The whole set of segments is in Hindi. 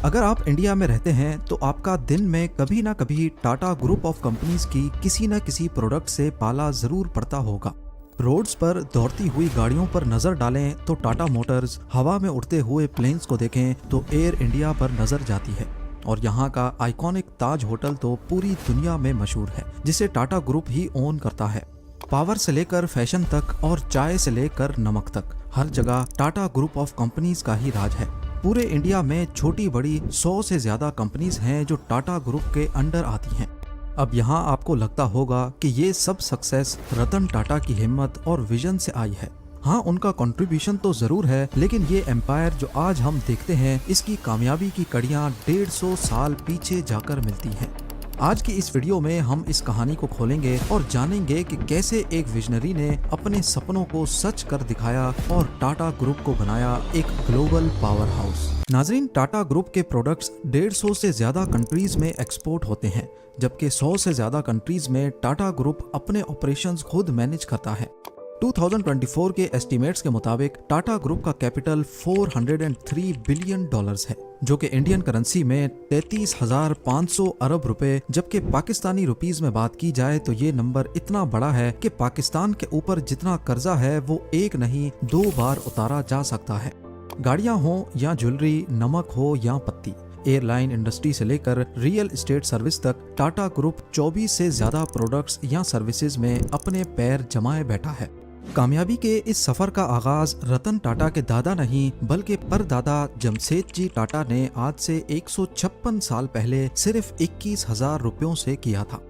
अगर आप इंडिया में रहते हैं तो आपका दिन में कभी ना कभी टाटा ग्रुप ऑफ कंपनीज की किसी न किसी प्रोडक्ट से पाला जरूर पड़ता होगा। रोड्स पर दौड़ती हुई गाड़ियों पर नजर डालें तो टाटा मोटर्स, हवा में उड़ते हुए प्लेन्स को देखें तो एयर इंडिया पर नजर जाती है, और यहाँ का आइकॉनिक ताज होटल तो पूरी दुनिया में मशहूर है, जिसे टाटा ग्रुप ही ओन करता है। पावर से लेकर फैशन तक और चाय से लेकर नमक तक हर जगह टाटा ग्रुप ऑफ कंपनीज का ही राज है। पूरे इंडिया में छोटी बड़ी 100 से ज्यादा कंपनीज हैं जो टाटा ग्रुप के अंडर आती हैं। अब यहाँ आपको लगता होगा कि ये सब सक्सेस रतन टाटा की हिम्मत और विजन से आई है। हाँ, उनका कंट्रीब्यूशन तो जरूर है, लेकिन ये एम्पायर जो आज हम देखते हैं, इसकी कामयाबी की कड़ियाँ 150 साल पीछे जाकर मिलती हैं। आज की इस वीडियो में हम इस कहानी को खोलेंगे और जानेंगे कि कैसे एक विजनरी ने अपने सपनों को सच कर दिखाया और टाटा ग्रुप को बनाया एक ग्लोबल पावर हाउस। नाजरीन, टाटा ग्रुप के प्रोडक्ट्स 150 से ज्यादा कंट्रीज में एक्सपोर्ट होते हैं, जबकि 100 से ज्यादा कंट्रीज में टाटा ग्रुप अपने ऑपरेशंस खुद मैनेज करता है। 2024 के एस्टिमेट्स के मुताबिक टाटा ग्रुप का कैपिटल $403 बिलियन है, जो कि इंडियन करेंसी में 33,500 अरब रुपए, जबकि पाकिस्तानी रुपीस में बात की जाए तो ये नंबर इतना बड़ा है कि पाकिस्तान के ऊपर जितना कर्जा है वो एक नहीं 2 बार उतारा जा सकता है। गाड़ियां हो या ज्वेलरी, नमक हो या पत्ती, एयरलाइन इंडस्ट्री से लेकर रियल एस्टेट सर्विस तक टाटा ग्रुप 24 से ज्यादा प्रोडक्ट्स या सर्विसेज में अपने पैर जमाए बैठा है। कामयाबी के इस सफर का आगाज रतन टाटा के दादा नहीं बल्कि परदादा जमशेदजी टाटा ने आज से 156 साल पहले सिर्फ 21,000 रुपयों से किया था।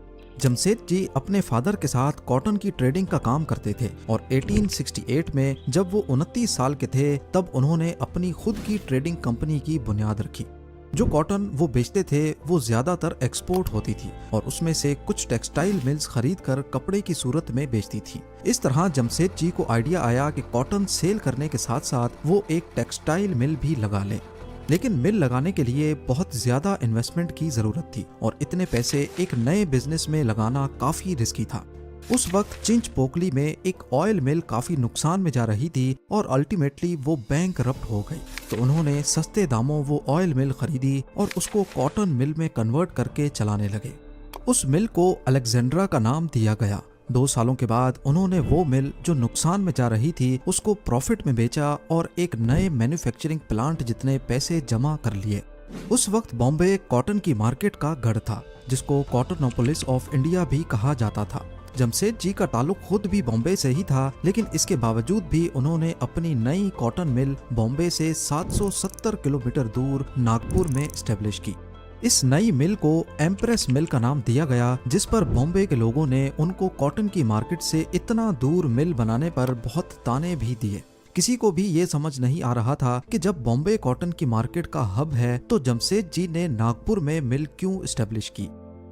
जमशेदजी अपने फादर के साथ कॉटन की ट्रेडिंग का काम करते थे और 1868 में जब वो 29 साल के थे तब उन्होंने अपनी खुद की ट्रेडिंग कंपनी की बुनियाद रखी। जो कॉटन वो बेचते थे वो ज्यादातर एक्सपोर्ट होती थी और उसमें से कुछ टेक्सटाइल मिल्स खरीद कर कपड़े की सूरत में बेचती थी। इस तरह जमशेदजी को आइडिया आया कि कॉटन सेल करने के साथ साथ वो एक टेक्सटाइल मिल भी लगा ले, लेकिन मिल लगाने के लिए बहुत ज्यादा इन्वेस्टमेंट की जरूरत थी और इतने पैसे एक नए बिजनेस में लगाना काफी रिस्की था। उस वक्त चिंचपोकली में एक ऑयल मिल काफी नुकसान में जा रही थी और अल्टीमेटली वो बैंकरप्ट हो गई, तो उन्होंने सस्ते दामों वो ऑयल मिल खरीदी और उसको कॉटन मिल में कन्वर्ट करके चलाने लगे। उस मिल को अलेक्जेंड्रा का नाम दिया गया। 2 सालों के बाद उन्होंने वो मिल जो नुकसान में जा रही थी उसको प्रॉफिट में बेचा और एक नए मैन्युफैक्चरिंग प्लांट जितने पैसे जमा कर लिए। उस वक्त बॉम्बे कॉटन की मार्केट का गढ़ था, जिसको कॉटनोपोलिस ऑफ इंडिया भी कहा जाता था। जमशेदजी का ताल्लुक खुद भी बॉम्बे से ही था, लेकिन इसके बावजूद भी उन्होंने अपनी नई कॉटन मिल बॉम्बे से 770 किलोमीटर दूर नागपुर में स्टेब्लिश की। इस नई मिल को एम्प्रेस मिल का नाम दिया गया, जिस पर बॉम्बे के लोगों ने उनको कॉटन की मार्केट से इतना दूर मिल बनाने पर बहुत ताने भी दिए। किसी को भी ये समझ नहीं आ रहा था कि जब बॉम्बे कॉटन की मार्केट का हब है तो जमशेदजी ने नागपुर में मिल क्यों स्टेब्लिश की।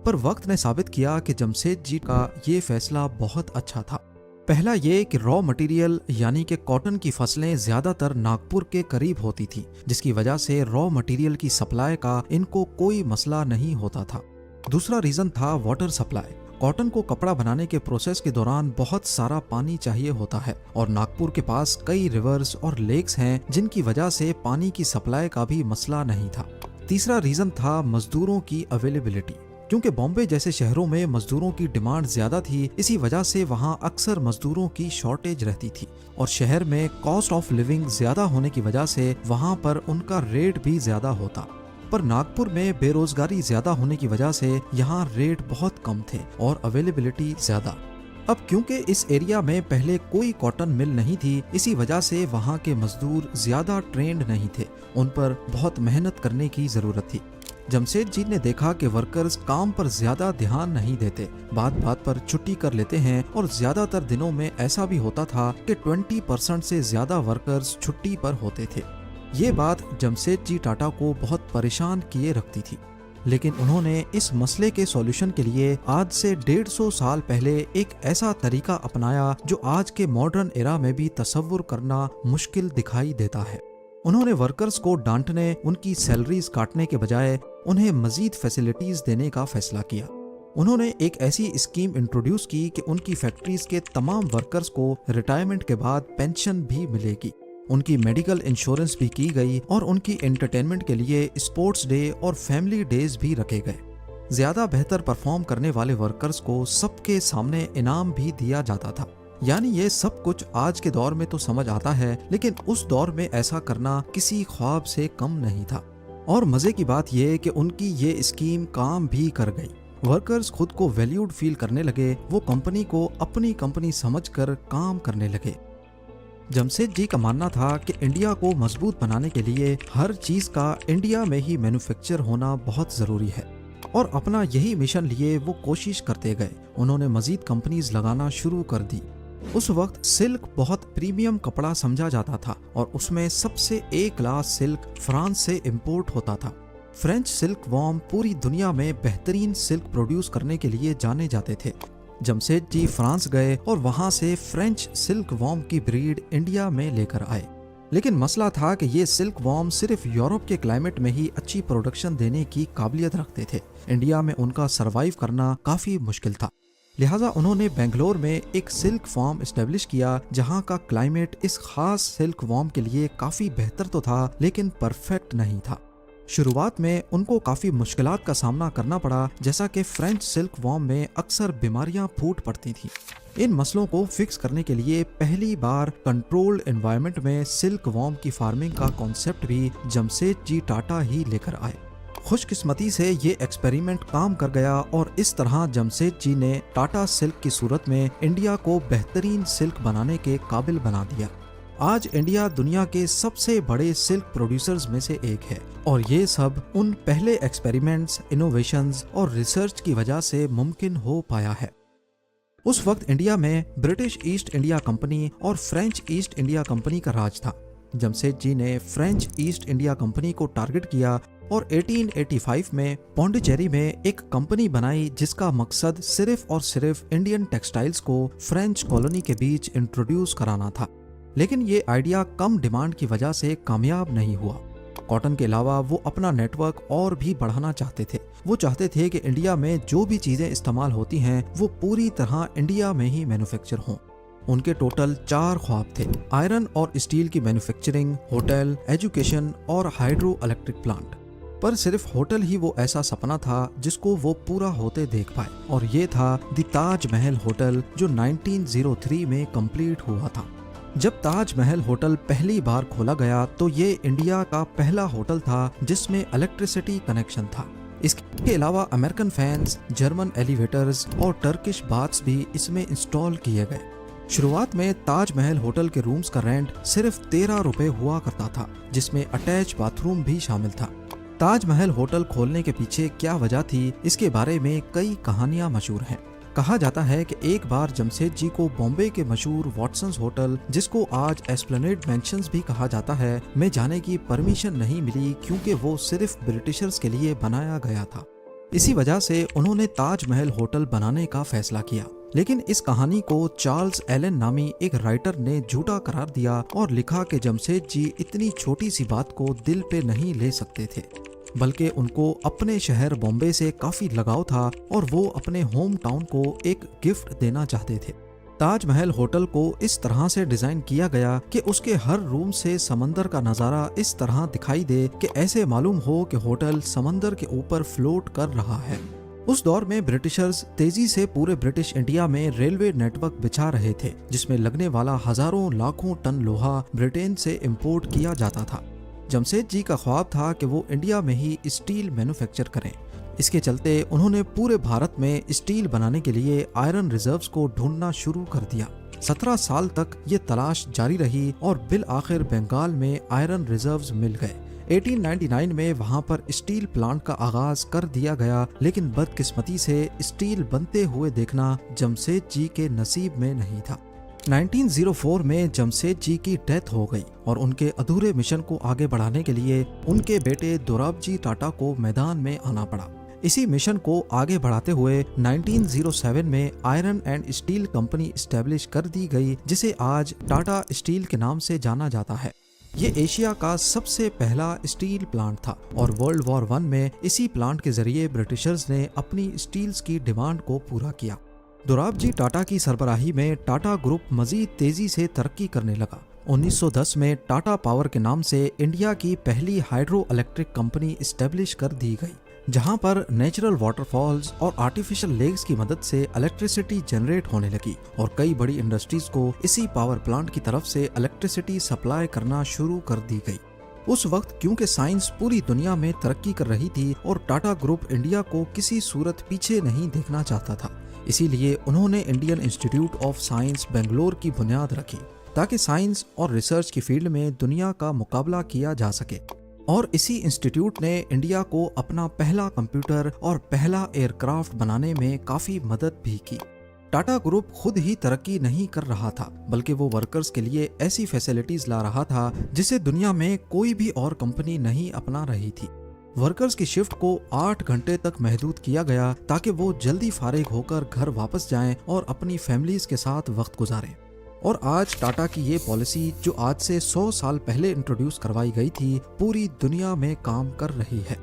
पर वक्त ने साबित किया कि जमशेदजी का ये फैसला बहुत अच्छा था। पहला ये कि रॉ मटेरियल यानी कि कॉटन की फसलें ज्यादातर नागपुर के करीब होती थी, जिसकी वजह से रॉ मटेरियल की सप्लाई का इनको कोई मसला नहीं होता था। दूसरा रीजन था वाटर सप्लाई। कॉटन को कपड़ा बनाने के प्रोसेस के दौरान बहुत सारा पानी चाहिए होता है और नागपुर के पास कई रिवर्स और लेक्स हैं, जिनकी वजह से पानी की सप्लाई का भी मसला नहीं था। तीसरा रीजन था मजदूरों की अवेलेबिलिटी। क्योंकि बॉम्बे जैसे शहरों में मजदूरों की डिमांड ज्यादा थी, इसी वजह से वहाँ अक्सर मजदूरों की शॉर्टेज रहती थी और शहर में कॉस्ट ऑफ लिविंग ज्यादा होने की वजह से वहाँ पर उनका रेट भी ज्यादा होता। पर नागपुर में बेरोजगारी ज्यादा होने की वजह से यहाँ रेट बहुत कम थे और अवेलेबिलिटी ज्यादा। अब क्योंकि इस एरिया में पहले कोई कॉटन मिल नहीं थी, इसी वजह से वहाँ के मजदूर ज्यादा ट्रेंड नहीं थे, उन पर बहुत मेहनत करने की जरूरत थी। जमशेदजी ने देखा कि वर्कर्स काम पर ज्यादा ध्यान नहीं देते, बात बात पर छुट्टी कर लेते हैं और ज्यादातर दिनों में ऐसा भी होता था कि 20% से ज्यादा वर्कर्स छुट्टी पर होते थे। ये बात जमशेदजी टाटा को बहुत परेशान किए रखती थी, लेकिन उन्होंने इस मसले के सॉल्यूशन के लिए आज से 150 साल पहले एक ऐसा तरीका अपनाया जो आज के मॉडर्न एरा में भी तसव्वुर करना मुश्किल दिखाई देता है। उन्होंने वर्कर्स को डांटने, उनकी सैलरीज काटने के बजाय उन्हें मजीद फैसिलिटीज देने का फैसला किया। उन्होंने एक ऐसी स्कीम इंट्रोड्यूस की कि उनकी फैक्ट्रीज के तमाम वर्कर्स को रिटायरमेंट के बाद पेंशन भी मिलेगी। उनकी मेडिकल इंश्योरेंस भी की गई और उनकी एंटरटेनमेंट के लिए स्पोर्ट्स डे और फैमिली डेज भी रखे गए। ज्यादा बेहतर परफॉर्म करने वाले वर्कर्स को सबके सामने इनाम भी दिया जाता था। यानी ये सब कुछ आज के दौर में तो समझ आता है, लेकिन उस दौर में ऐसा करना किसी ख्वाब से कम नहीं था। और मजे की बात यह कि उनकी ये स्कीम काम भी कर गई। वर्कर्स खुद को वैल्यूड फील करने लगे, वो कंपनी को अपनी कंपनी समझकर काम करने लगे। जमशेदजी का मानना था कि इंडिया को मजबूत बनाने के लिए हर चीज का इंडिया में ही मैन्युफैक्चर होना बहुत जरूरी है, और अपना यही मिशन लिए वो कोशिश करते गए। उन्होंने मजीद कंपनीज लगाना शुरू कर दी। उस वक्त सिल्क बहुत प्रीमियम कपड़ा समझा जाता था और उसमें सबसे ए क्लास सिल्क फ्रांस से इंपोर्ट होता था। फ्रेंच सिल्क वॉर्म पूरी दुनिया में बेहतरीन सिल्क प्रोड्यूस करने के लिए जाने जाते थे। जमशेदजी फ्रांस गए और वहां से फ्रेंच सिल्क वॉर्म की ब्रीड इंडिया में लेकर आए। लेकिन मसला था कि ये सिल्क वॉर्म सिर्फ यूरोप के क्लाइमेट में ही अच्छी प्रोडक्शन देने की काबिलियत रखते थे। इंडिया में उनका सरवाइव करना काफी मुश्किल था। लिहाजा उन्होंने बेंगलोर में एक सिल्क फार्म एस्टेब्लिश किया, जहां का क्लाइमेट इस खास सिल्क वॉर्म के लिए काफी बेहतर तो था, लेकिन परफेक्ट नहीं था। शुरुआत में उनको काफी मुश्किलात का सामना करना पड़ा, जैसा कि फ्रेंच सिल्क वॉर्म में अक्सर बीमारियां फूट पड़ती थीं। इन मसलों को फिक्स करने के लिए पहली बार कंट्रोल्ड एनवायरनमेंट में सिल्क वॉर्म की फार्मिंग का कॉन्सेप्ट भी जमशेदजी टाटा ही लेकर आए। खुशकिस्मती से ये एक्सपेरिमेंट काम कर गया और इस तरह जमशेदजी ने टाटा सिल्क की सूरत में इंडिया को बेहतरीन सिल्क बनाने के काबिल बना दिया। आज इंडिया दुनिया के सबसे बड़े सिल्क प्रोड्यूसर्स में से एक है, और ये सब उन पहले एक्सपेरिमेंट्स, इनोवेशंस और रिसर्च की वजह से मुमकिन हो पाया है। उस वक्त इंडिया में ब्रिटिश ईस्ट इंडिया कंपनी और फ्रेंच ईस्ट इंडिया कंपनी का राज था। जमशेदजी ने फ्रेंच ईस्ट इंडिया कंपनी को टारगेट किया और 1885 में पौंडीचेरी में एक कंपनी बनाई, जिसका मकसद सिर्फ और सिर्फ इंडियन टेक्सटाइल्स को फ्रेंच कॉलोनी के बीच इंट्रोड्यूस कराना था। लेकिन ये आइडिया कम डिमांड की वजह से कामयाब नहीं हुआ। कॉटन के अलावा वो अपना नेटवर्क और भी बढ़ाना चाहते थे। वो चाहते थे कि इंडिया में जो भी चीजें इस्तेमाल होती हैं वो पूरी तरह इंडिया में ही मैन्युफैक्चर हों। उनके टोटल 4 ख्वाब थे: आयरन और स्टील की मैन्युफैक्चरिंग, होटल, एजुकेशन और हाइड्रो इलेक्ट्रिक प्लांट। पर सिर्फ होटल ही वो ऐसा सपना था जिसको वो पूरा होते देख पाए, और ये था द ताज महल होटल, जो 1903 में कंप्लीट हुआ था। जब ताज महल होटल पहली बार खोला गया तो ये इंडिया का पहला होटल था जिसमें इलेक्ट्रिसिटी कनेक्शन था। इसके अलावा अमेरिकन फैंस, जर्मन एलिवेटर्स और टर्किश बाथ्स भी इसमें इंस्टॉल किए गए। शुरुआत में ताज महल होटल के रूम्स का रेंट सिर्फ 13 रुपए हुआ करता था, जिसमें अटैच बाथरूम भी शामिल था। ताज महल होटल खोलने के पीछे क्या वजह थी, इसके बारे में कई कहानियां मशहूर हैं। कहा जाता है कि एक बार जमशेदजी को बॉम्बे के मशहूर वॉटसन्स होटल, जिसको आज एस्प्लेनेड मेंशंस भी कहा जाता है, में जाने की परमिशन नहीं मिली, क्योंकि वो सिर्फ ब्रिटिशर्स के लिए बनाया गया था। इसी वजह से उन्होंने ताज महल होटल बनाने का फैसला किया। लेकिन इस कहानी को चार्ल्स एलन नामी एक राइटर ने झूठा करार दिया और लिखा कि जमशेदजी इतनी छोटी सी बात को दिल पे नहीं ले सकते थे, बल्कि उनको अपने शहर बॉम्बे से काफी लगाव था और वो अपने होम टाउन को एक गिफ्ट देना चाहते थे। ताज महल होटल को इस तरह से डिजाइन किया गया कि उसके हर रूम से समंदर का नजारा इस तरह दिखाई दे कि ऐसे मालूम हो कि होटल समंदर के ऊपर फ्लोट कर रहा है। उस दौर में ब्रिटिशर्स तेजी से पूरे ब्रिटिश इंडिया में रेलवे नेटवर्क बिछा रहे थे, जिसमें लगने वाला हजारों लाखों टन लोहा ब्रिटेन से इंपोर्ट किया जाता था। जमशेदजी का ख्वाब था कि वो इंडिया में ही स्टील मैन्युफैक्चर करें। इसके चलते उन्होंने पूरे भारत में स्टील बनाने के लिए आयरन रिजर्व्स को ढूंढना शुरू कर दिया। 17 साल तक ये तलाश जारी रही और बिल आखिर बंगाल में आयरन रिजर्व्स मिल गए। 1899 में वहां पर स्टील प्लांट का आगाज कर दिया गया, लेकिन बदकिस्मती से स्टील बनते हुए देखना जमशेदजी के नसीब में नहीं था। 1904 में जमशेदजी की डेथ हो गई और उनके अधूरे मिशन को आगे बढ़ाने के लिए उनके बेटे दोराबजी टाटा को मैदान में आना पड़ा। इसी मिशन को आगे बढ़ाते हुए 1907 में iron and steel company establish कर दी गई, जिसे आज टाटा स्टील के नाम से जाना जाता है। ये एशिया का सबसे पहला स्टील प्लांट था और वर्ल्ड वॉर 1 में इसी प्लांट के जरिए ब्रिटिशर्स ने अपनी स्टील्स की डिमांड को पूरा किया। दोराबजी टाटा की सरबराही में टाटा ग्रुप मजीद तेजी से तरक्की करने लगा 1910 में टाटा पावर के नाम से इंडिया की पहली हाइड्रो इलेक्ट्रिक कंपनी इस्टेब्लिश कर दी गई, जहां पर नेचुरल वाटरफॉल्स और आर्टिफिशियल लेक्स की मदद से इलेक्ट्रिसिटी जनरेट होने लगी और कई बड़ी इंडस्ट्रीज को इसी पावर प्लांट की तरफ से इलेक्ट्रिसिटी सप्लाई करना शुरू कर दी गई। उस वक्त क्योंकि साइंस पूरी दुनिया में तरक्की कर रही थी और टाटा ग्रुप इंडिया को किसी सूरत पीछे नहीं देखना चाहता था, इसीलिए उन्होंने Indian institute of science Bangalore की बुनियाद रखी ताकि साइंस और रिसर्च की फील्ड में दुनिया का मुकाबला किया जा सके। और इसी इंस्टीट्यूट ने इंडिया को अपना पहला कंप्यूटर और पहला एयरक्राफ्ट बनाने में काफी मदद भी की। टाटा ग्रुप खुद ही तरक्की नहीं कर रहा था, बल्कि वो वर्कर्स के लिए ऐसी फैसिलिटीज ला रहा था जिसे दुनिया में कोई भी और कंपनी नहीं अपना रही थी। वर्कर्स की शिफ्ट को 8 घंटे तक महदूद किया गया ताकि वो जल्दी फारिग होकर घर वापस जाएं और अपनी फैमिलीज के साथ वक्त गुजारें। और आज टाटा की ये पॉलिसी, जो आज से 100 साल पहले इंट्रोड्यूस करवाई गई थी, पूरी दुनिया में काम कर रही है।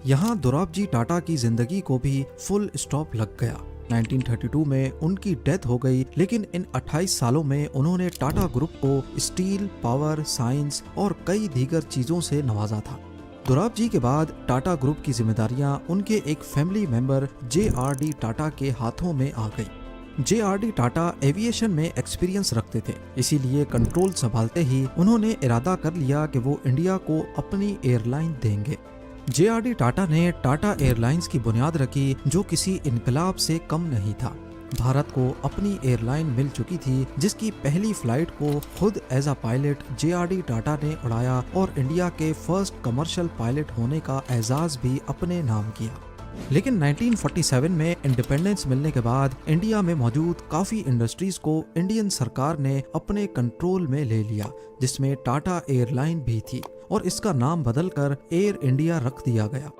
यहाँ दोराबजी टाटा की जिंदगी को भी फुल स्टॉप लग गया। 1932 में उनकी डेथ हो गई, लेकिन इन 28 सालों में उन्होंने टाटा ग्रुप को स्टील, पावर, साइंस और कई दीगर चीजों से नवाजा था। दोराबजी के बाद टाटा ग्रुप की जिम्मेदारियां उनके एक फैमिली मेंबर JRD टाटा के हाथों में आ गई। JRD टाटा एविएशन में एक्सपीरियंस रखते थे, इसीलिए कंट्रोल संभालते ही उन्होंने इरादा कर लिया कि वो इंडिया को अपनी एयरलाइन देंगे। JRD टाटा ने टाटा एयरलाइंस की बुनियाद रखी, जो किसी इनकलाब से कम नहीं था। भारत को अपनी एयरलाइन मिल चुकी थी, जिसकी पहली फ्लाइट को खुद as a pilot JRD Tata ने उड़ाया और इंडिया के फर्स्ट कमर्शियल पायलट होने का एजाज भी अपने नाम किया। लेकिन 1947 में इंडिपेंडेंस मिलने के बाद इंडिया में मौजूद काफी इंडस्ट्रीज को इंडियन सरकार ने अपने कंट्रोल में ले लिया, जिसमें टाटा एयरलाइन भी थी और इसका नाम बदलकर एयर इंडिया रख दिया गया।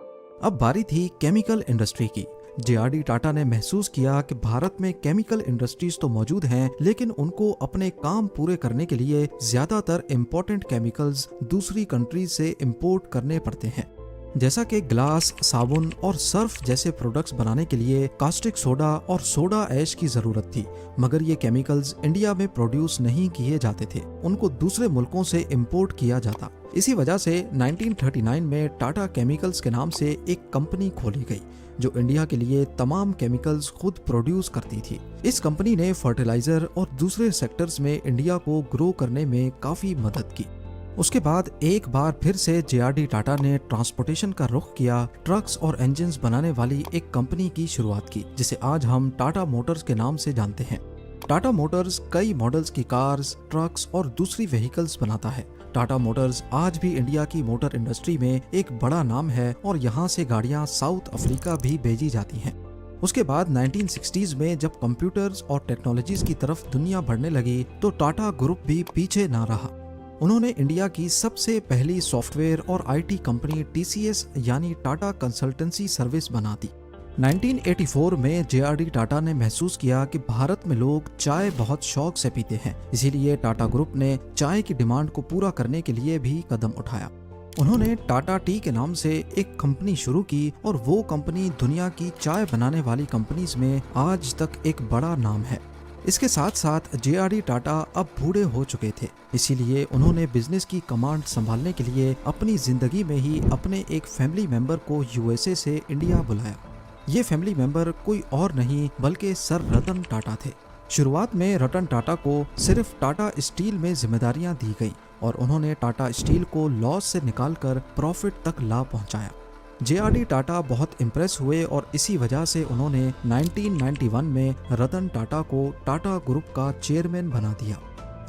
अब बारी थी केमिकल इंडस्ट्री की। JRD टाटा ने महसूस किया कि भारत में केमिकल इंडस्ट्रीज तो मौजूद हैं, लेकिन उनको अपने काम पूरे करने के लिए ज्यादातर इम्पोर्टेंट केमिकल्स दूसरी कंट्रीज से इम्पोर्ट करने पड़ते हैं। जैसा कि ग्लास, साबुन और सर्फ जैसे प्रोडक्ट्स बनाने के लिए कास्टिक सोडा और सोडा ऐश की जरूरत थी, मगर ये केमिकल्स इंडिया में प्रोड्यूस नहीं किए जाते थे, उनको दूसरे मुल्कों से इंपोर्ट किया जाता। इसी वजह से 1939 में टाटा केमिकल्स के नाम से एक कंपनी खोली गई, जो इंडिया के लिए तमाम केमिकल्स खुद प्रोड्यूस करती थी। इस कंपनी ने फर्टिलाइजर और दूसरे सेक्टर्स में इंडिया को ग्रो करने में काफी मदद की। उसके बाद एक बार फिर से JRD टाटा ने ट्रांसपोर्टेशन का रुख किया, ट्रक्स और इंजन्स बनाने वाली एक कंपनी की शुरुआत की, जिसे आज हम टाटा मोटर्स के नाम से जानते हैं। टाटा मोटर्स कई मॉडल्स की कार्स, ट्रक्स और दूसरी व्हीकल्स बनाता है। टाटा मोटर्स आज भी इंडिया की मोटर इंडस्ट्री में एक बड़ा नाम है और यहाँ से गाड़ियाँ साउथ अफ्रीका भी भेजी जाती हैं। उसके बाद 1960s में जब कंप्यूटर्स और टेक्नोलॉजीज की तरफ दुनिया बढ़ने लगी, तो टाटा ग्रुप भी पीछे ना रहा। उन्होंने इंडिया की सबसे पहली सॉफ्टवेयर और IT कंपनी TCS यानी टाटा कंसल्टेंसी सर्विस बना दी। 1984 में JRD टाटा ने महसूस किया कि भारत में लोग चाय बहुत शौक से पीते हैं, इसीलिए टाटा ग्रुप ने चाय की डिमांड को पूरा करने के लिए भी कदम उठाया। उन्होंने टाटा टी के नाम से एक कंपनी शुरू की और वो कंपनी दुनिया की चाय बनाने वाली कंपनीज में आज तक एक बड़ा नाम है। इसके साथ साथ JRD टाटा अब बूढ़े हो चुके थे, इसीलिए उन्होंने बिजनेस की कमांड संभालने के लिए अपनी जिंदगी में ही अपने एक फैमिली मेंबर को USA से इंडिया बुलाया। ये फैमिली मेंबर कोई और नहीं बल्कि सर रतन टाटा थे। शुरुआत में रतन टाटा को सिर्फ टाटा स्टील में जिम्मेदारियां दी गई और उन्होंने टाटा स्टील को लॉस से निकालकर प्रॉफिट तक ला पहुंचाया। JRD टाटा बहुत इम्प्रेस हुए और इसी वजह से उन्होंने 1991 में रतन टाटा को टाटा ग्रुप का चेयरमैन बना दिया।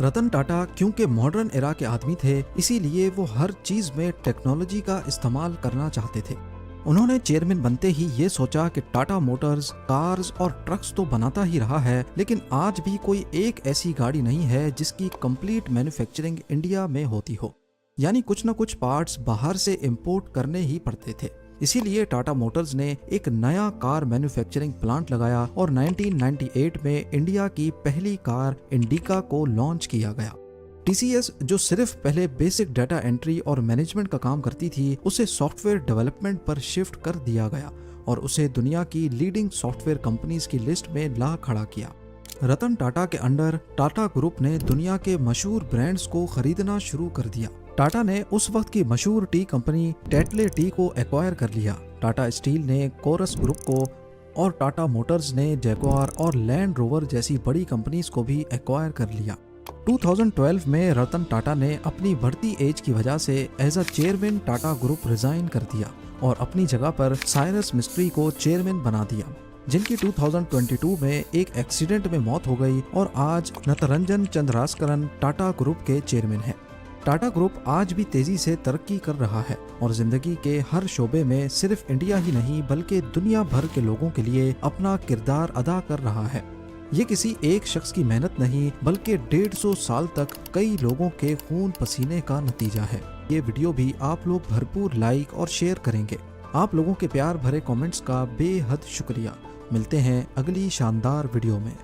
रतन टाटा क्योंकि मॉडर्न एरा के आदमी थे, इसीलिए वो हर चीज में टेक्नोलॉजी का इस्तेमाल करना चाहते थे। उन्होंने चेयरमैन बनते ही ये सोचा कि टाटा मोटर्स कार्स और ट्रक्स तो बनाता ही रहा है, लेकिन आज भी कोई एक ऐसी गाड़ी नहीं है जिसकी कंप्लीट मैन्युफैक्चरिंग इंडिया में होती हो, यानी कुछ न कुछ पार्ट्स बाहर से इंपोर्ट करने ही पड़ते थे। इसीलिए टाटा मोटर्स ने एक नया कार मैन्युफैक्चरिंग प्लांट लगाया और 1998 में इंडिया की पहली कार इंडिका को लॉन्च किया गया। TCS जो सिर्फ पहले बेसिक डाटा एंट्री और मैनेजमेंट का काम करती थी, उसे सॉफ्टवेयर डेवलपमेंट पर शिफ्ट कर दिया गया और उसे दुनिया की लीडिंग सॉफ्टवेयर कंपनीज की लिस्ट में ला खड़ा किया। रतन टाटा के अंडर टाटा ग्रुप ने दुनिया के मशहूर ब्रांड्स को खरीदना शुरू कर दिया। टाटा ने उस वक्त की मशहूर टी कंपनी टेटले टी को एक्वायर कर लिया। टाटा स्टील ने कोरस ग्रुप को और टाटा मोटर्स ने जैगुआर और लैंड रोवर जैसी बड़ी कंपनीज को भी एक्वायर कर लिया। 2012 में रतन टाटा ने अपनी बढ़ती एज की वजह से as a chairman Tata group resign कर दिया और अपनी जगह पर साइरस मिस्ट्री को चेयरमैन बना दिया, जिनकी 2022 में एक एक्सीडेंट में मौत हो गई और आज नटरंजन चंद्रास्करन टाटा ग्रुप के चेयरमैन हैं। टाटा ग्रुप आज भी तेजी से तरक्की कर रहा है और जिंदगी के हर शोबे में सिर्फ इंडिया ही नहीं बल्कि दुनिया भर के लोगों के लिए अपना किरदार अदा कर रहा है। ये किसी एक शख्स की मेहनत नहीं बल्कि 150 साल तक कई लोगों के खून पसीने का नतीजा है। ये वीडियो भी आप लोग भरपूर लाइक और शेयर करेंगे। आप लोगों के प्यार भरे कमेंट्स का बेहद शुक्रिया। मिलते हैं अगली शानदार वीडियो में।